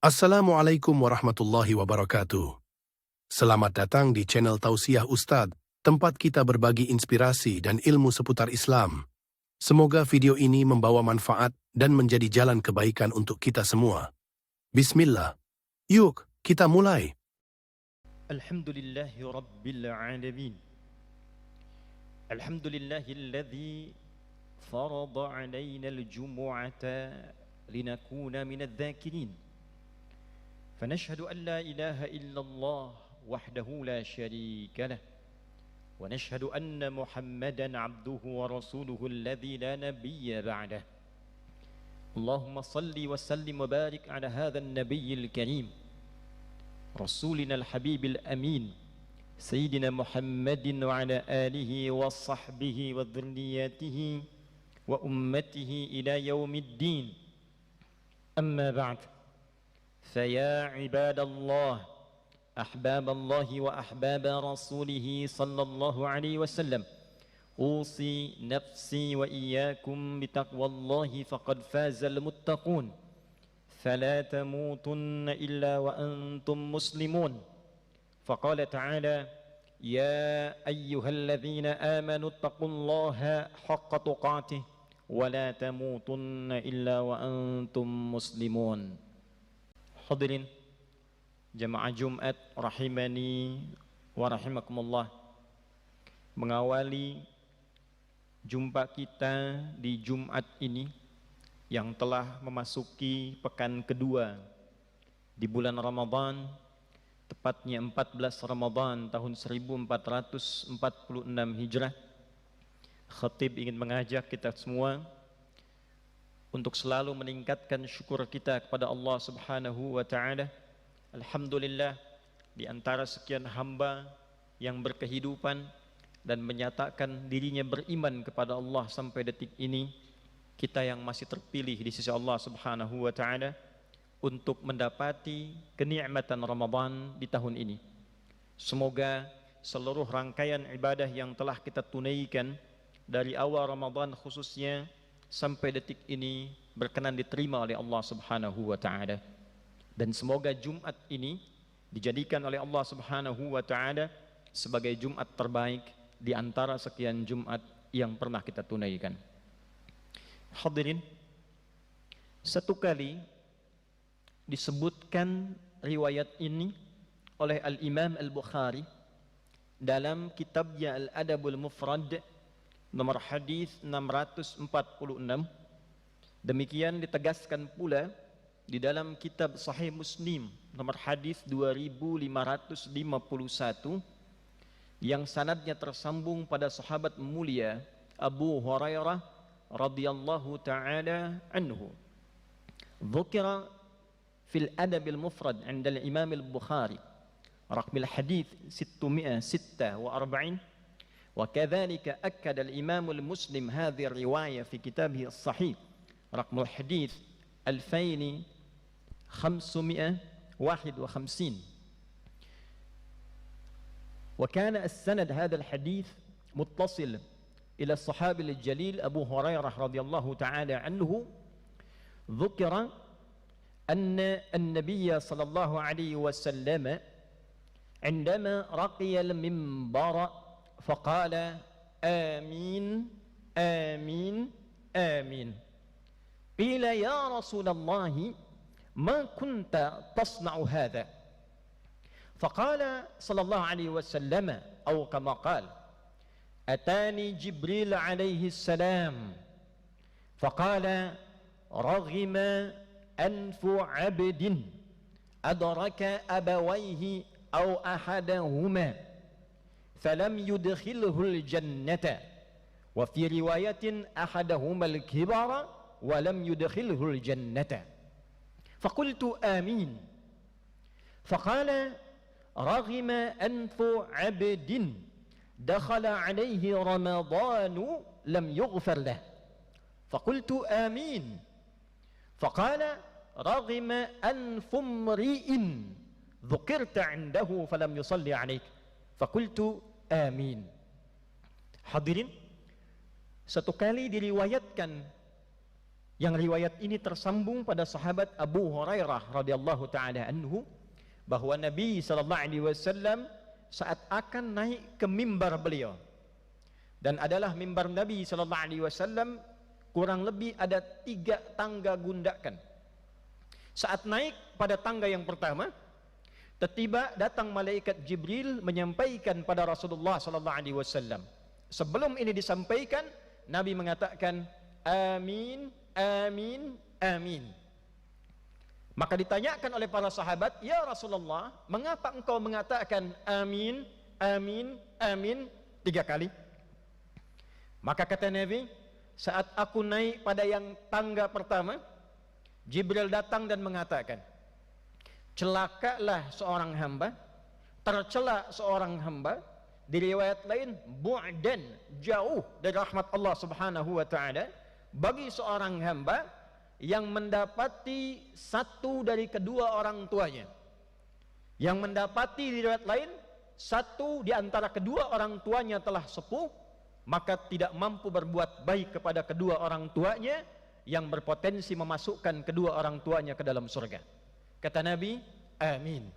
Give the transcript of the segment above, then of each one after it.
Assalamualaikum warahmatullahi wabarakatuh. Selamat datang di channel Tausiah Ustadz, tempat kita berbagi inspirasi dan ilmu seputar Islam. Semoga video ini membawa manfaat dan menjadi jalan kebaikan untuk kita semua. Bismillah. Yuk, kita mulai. Alhamdulillahi Rabbil Alamin. Alhamdulillahilladzi farada alaina al-jumu'ata linakuna minadh-dhakirin. فنشهد أن لا إله إلا الله وحده لا شريك له ونشهد أن محمدا عبده ورسوله الذي لا نبي بعده اللهم صل وسلم وبارك على هذا النبي الكريم رسولنا الحبيب الأمين سيدنا محمد وعلى آله وصحبه وذرياته وأمته إلى يوم الدين أما بعد فيا عباد الله أحباب الله وأحباب رسوله صلى الله عليه وسلم أوصي نفسي وإياكم بتقوى الله فقد فاز المتقون فلا تموتن إلا وأنتم مسلمون فقال تعالى يا أيها الذين آمنوا اتقوا الله حق تقاته ولا تموتن إلا وأنتم مسلمون. Hadirin jamaah Jumat rahimani wa rahimakumullah. Mengawali jumpa kita di Jumat ini yang telah memasuki pekan kedua di bulan Ramadan, tepatnya 14 Ramadan tahun 1446 Hijrah. Khatib ingin mengajak kita semua untuk selalu meningkatkan syukur kita kepada Allah Subhanahu wa taala. Alhamdulillah, di antara sekian hamba yang berkehidupan dan menyatakan dirinya beriman kepada Allah sampai detik ini, kita yang masih terpilih di sisi Allah Subhanahu wa taala untuk mendapati kenikmatan Ramadan di tahun ini. Semoga seluruh rangkaian ibadah yang telah kita tunaikan dari awal Ramadan khususnya sampai detik ini berkenan diterima oleh Allah Subhanahu wa taala. Dan semoga Jumat ini dijadikan oleh Allah Subhanahu wa taala sebagai Jumat terbaik di antara sekian Jumat yang pernah kita tunaikan. Hadirin, satu kali disebutkan riwayat ini oleh Al-Imam Al-Bukhari dalam kitabnya Al-Adabul Mufrad nomor hadis 646. Demikian ditegaskan pula di dalam kitab Sahih Muslim nomor hadis 2551 yang sanadnya tersambung pada sahabat mulia Abu Hurairah radhiyallahu taala anhu. Dzukira fil Adabil Mufrad 'inda al-Imam Al-Bukhari raqam al-hadits 646. وكذلك أكد الإمام المسلم هذه الرواية في كتابه الصحيح رقم الحديث 2551. وكان السند هذا الحديث متصل إلى الصحابي الجليل أبو هريرة رضي الله تعالى عنه. ذكر أن النبي صلى الله عليه وسلم عندما رقي المنبر فقال آمين آمين آمين. قيل يا رسول الله ما كنت تصنع هذا؟ فقال صلى الله عليه وسلم أو كما قال أتاني جبريل عليه السلام فقال رغم أنف عبد أدرك أبويه أو أحدهما فلم يدخله الجنة وفي رواية أحدهما الكبر ولم يدخله الجنة فقلت آمين. فقال رغم أنف عبد دخل عليه رمضان لم يغفر له فقلت آمين. فقال رغم أنف امرئ ذكرت عنده فلم يصلي عليك فقلت آمين. Hadirin, satu kali diriwayatkan Yang riwayat ini tersambung pada sahabat Abu Hurairah radhiyallahu taala anhu, bahwa Nabi sallallahu alaihi wasallam saat akan naik ke mimbar beliau, dan adalah mimbar Nabi sallallahu alaihi wasallam kurang lebih ada 3 tangga gundakan. Saat naik pada tangga yang pertama, tiba-tiba datang malaikat Jibril menyampaikan pada Rasulullah sallallahu alaihi wasallam. Sebelum ini disampaikan, Nabi mengatakan amin, amin, amin. Maka ditanyakan oleh para sahabat, ya Rasulullah, mengapa engkau mengatakan amin, amin, amin 3 kali? Maka kata Nabi, saat aku naik pada yang tangga pertama, Jibril datang dan mengatakan, celakalah seorang hamba, tercela seorang hamba. Di riwayat lain, bu'dan, jauh dari rahmat Allah subhanahu wa ta'ala, bagi seorang hamba yang mendapati satu dari kedua orang tuanya. Yang mendapati di riwayat lain, satu di antara kedua orang tuanya telah sepuh, maka tidak mampu berbuat baik kepada kedua orang tuanya, yang berpotensi memasukkan kedua orang tuanya ke dalam surga. Kata Nabi, amin.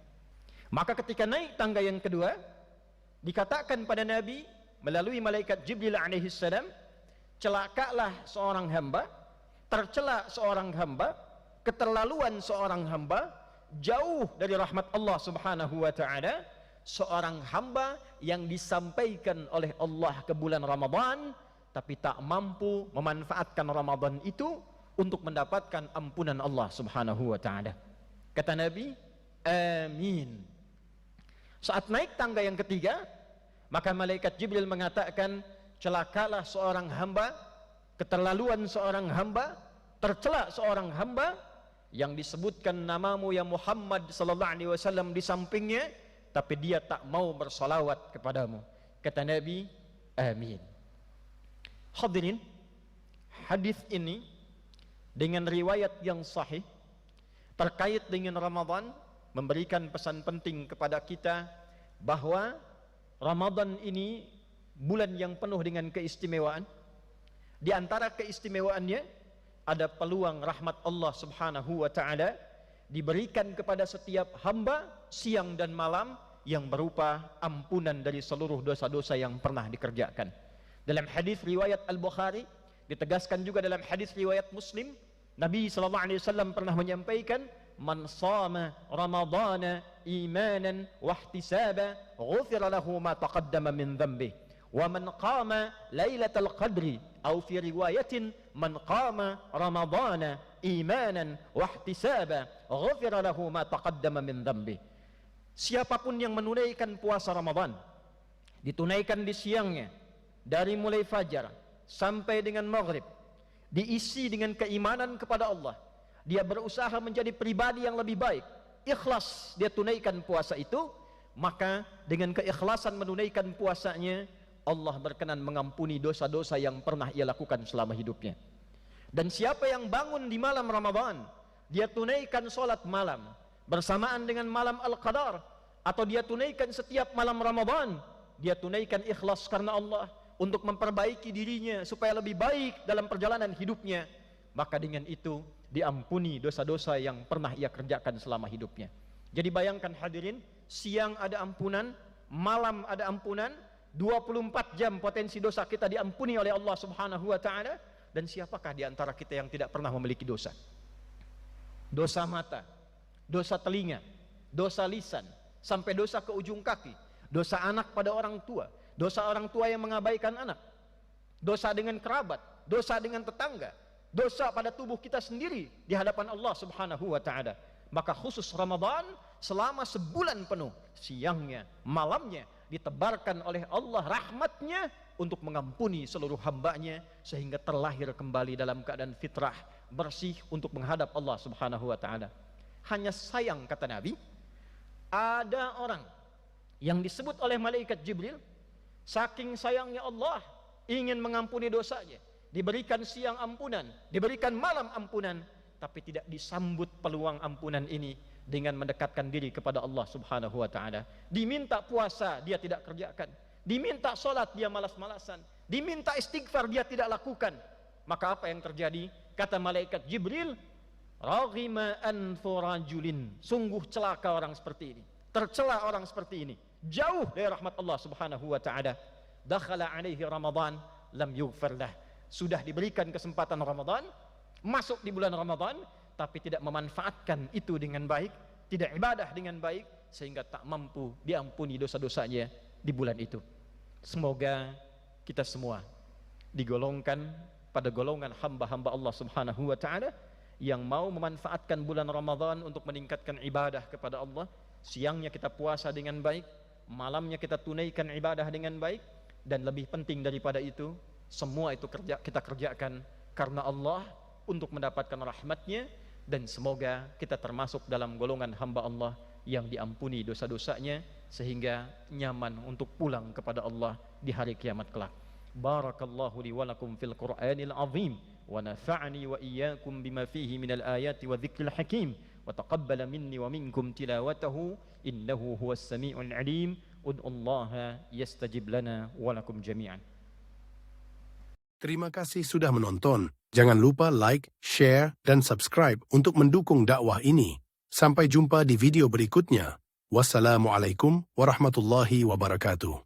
Maka ketika naik tangga yang kedua, dikatakan pada Nabi melalui malaikat Jibril alaihi salam, celakalah seorang hamba, tercela seorang hamba, keterlaluan seorang hamba, jauh dari rahmat Allah subhanahu wa ta'ala, seorang hamba yang disampaikan oleh Allah ke bulan Ramadan, tapi tak mampu memanfaatkan Ramadan itu untuk mendapatkan ampunan Allah subhanahu wa ta'ala. Kata Nabi, amin. Saat naik tangga yang ketiga, maka malaikat Jibril mengatakan, celakalah seorang hamba, keterlaluan seorang hamba, tercela seorang hamba, yang disebutkan namamu ya Muhammad sallallahu alaihi wasallam di sampingnya, tapi dia tak mau bersalawat kepadamu. Kata Nabi, amin. Hadirin, hadis ini dengan riwayat yang sahih terkait dengan Ramadan memberikan pesan penting kepada kita bahwa Ramadan ini bulan yang penuh dengan keistimewaan. Di antara keistimewaannya ada peluang rahmat Allah subhanahu wa ta'ala diberikan kepada setiap hamba siang dan malam, yang berupa ampunan dari seluruh dosa-dosa yang pernah dikerjakan. Dalam hadis riwayat Al-Bukhari, ditegaskan juga dalam hadis riwayat Muslim, Nabi SAW pernah menyampaikan, man shama ramadana imanan wahtisaba ghufira lahu ma taqaddama min dhanbi wa man qama lailatal qadri aw fi riwayatin man qama ramadana imanan wahtisaba ghufira lahu ma taqaddama min dhanbi. Siapapun yang menunaikan puasa Ramadan, ditunaikan di siangnya dari mulai fajar sampai dengan maghrib, diisi dengan keimanan kepada Allah, dia berusaha menjadi pribadi yang lebih baik, ikhlas dia tunaikan puasa itu, maka dengan keikhlasan menunaikan puasanya, Allah berkenan mengampuni dosa-dosa yang pernah ia lakukan selama hidupnya. Dan siapa yang bangun di malam Ramadan, dia tunaikan solat malam bersamaan dengan malam Al-Qadar, atau dia tunaikan setiap malam Ramadan, dia tunaikan ikhlas karena Allah untuk memperbaiki dirinya supaya lebih baik dalam perjalanan hidupnya, maka dengan itu diampuni dosa-dosa yang pernah ia kerjakan selama hidupnya. Jadi bayangkan hadirin, siang ada ampunan, malam ada ampunan, 24 jam potensi dosa kita diampuni oleh Allah subhanahu wa ta'ala. Dan siapakah di antara kita yang tidak pernah memiliki dosa? Dosa mata, dosa telinga, dosa lisan, sampai dosa ke ujung kaki, dosa anak pada orang tua, dosa orang tua yang mengabaikan anak, dosa dengan kerabat, dosa dengan tetangga, dosa pada tubuh kita sendiri di hadapan Allah subhanahu wa ta'ala. Maka khusus Ramadan selama sebulan penuh, siangnya, malamnya ditebarkan oleh Allah rahmatnya untuk mengampuni seluruh hambanya, sehingga terlahir kembali dalam keadaan fitrah, bersih untuk menghadap Allah subhanahu wa ta'ala. Hanya sayang, kata Nabi, ada orang yang disebut oleh malaikat Jibril, saking sayangnya Allah ingin mengampuni dosanya, diberikan siang ampunan, diberikan malam ampunan, tapi tidak disambut peluang ampunan ini dengan mendekatkan diri kepada Allah subhanahu wa ta'ala. Diminta puasa, dia tidak kerjakan. Diminta sholat, dia malas-malasan. Diminta istighfar, dia tidak lakukan. Maka apa yang terjadi? Kata malaikat Jibril, raghima anfu rajulin, sungguh celaka orang seperti ini, tercela orang seperti ini, jauh dari rahmat Allah Subhanahu wa taala. Dakhala alaihi Ramadan lam yughfar lah. Sudah diberikan kesempatan Ramadan, masuk di bulan Ramadan, tapi tidak memanfaatkan itu dengan baik, tidak ibadah dengan baik, sehingga tak mampu diampuni dosa-dosanya di bulan itu. Semoga kita semua digolongkan pada golongan hamba-hamba Allah Subhanahu wa taala yang mau memanfaatkan bulan Ramadan untuk meningkatkan ibadah kepada Allah. Siangnya kita puasa dengan baik, malamnya kita tunaikan ibadah dengan baik, dan lebih penting daripada itu, semua itu kita kerjakan karena Allah, untuk mendapatkan rahmatnya, dan semoga kita termasuk dalam golongan hamba Allah yang diampuni dosa-dosanya sehingga nyaman untuk pulang kepada Allah di hari kiamat kelak. Barakallahu li wa lakum fil Qur'anil azim wa nafa'ani wa iyyakum bima fihi minal ayati wa dzikril hakim wa taqabbala minni wa minkum tilawatahu innahu huwas samiul alim. Ud'ullaha yastajib lana wa lakum jami'an. Terima kasih sudah menonton. Jangan lupa like, share, dan subscribe untuk mendukung dakwah ini. Sampai jumpa di video berikutnya. Wassalamualaikum warahmatullahi wabarakatuh.